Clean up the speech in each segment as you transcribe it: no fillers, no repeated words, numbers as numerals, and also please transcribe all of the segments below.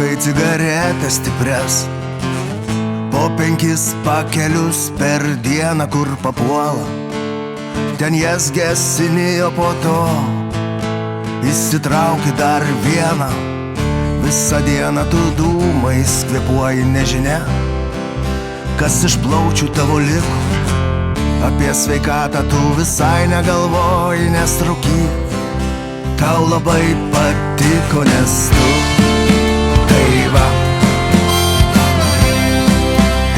Rūkai cigaretės stipres, po 5 pakelius per dieną, kur papuola. Ten jas gesini, o po to įsitrauki dar vieną. Visą dieną tu dūmais kvėpuoji, nežinia, kas iš plaučių tavo liko. Apie sveikatą tu visai negalvoji, nes rūkyt tau labai patiko, nes tu tai va,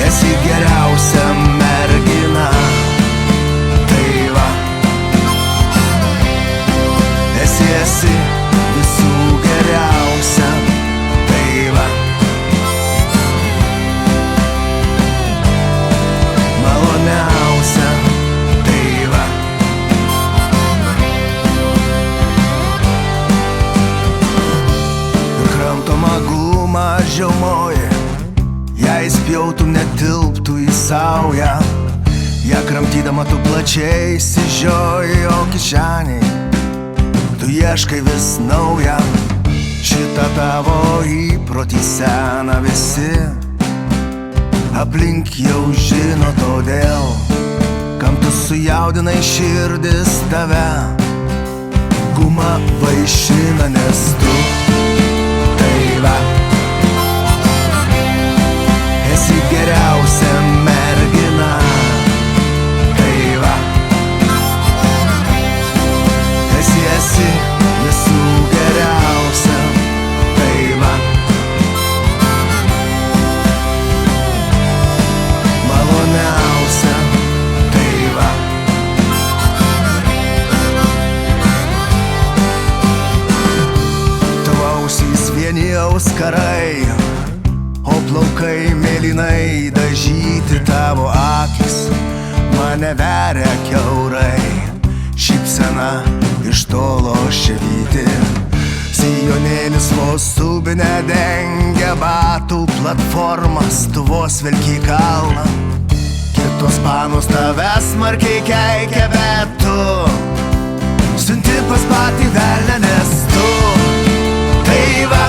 esi geriausia mergina. Tai va, esi visų geriausia. Tai va, maloniausia. Tai va, kramtoma guma žiaumoji, jei spjautum netilptų į saują. Ja kramtydama tu plačiai išsižioji, o kišeniai tu ieškai vis naują. Šitą tavo įprotį seną visi aplink jau žino, todėl kam tu sujaudinai širdis tave guma vaišina, nes tu tai va, esi geriausia mergina. Tai va, esi visų geriausia. Tai va, maloniausia. Tai va, tavo ausys vieni auskarai, o plaukai mėlynai dažyti, tavo akis mane veria kiaurai. Šypsena iš tolo ševyti, sijonėlis vos subinę dengia batų platformas, tu vos velki kalną. Kitos panos tave smarkiai keikia, bet tu siunti pas patį velnę, nes tu tai va,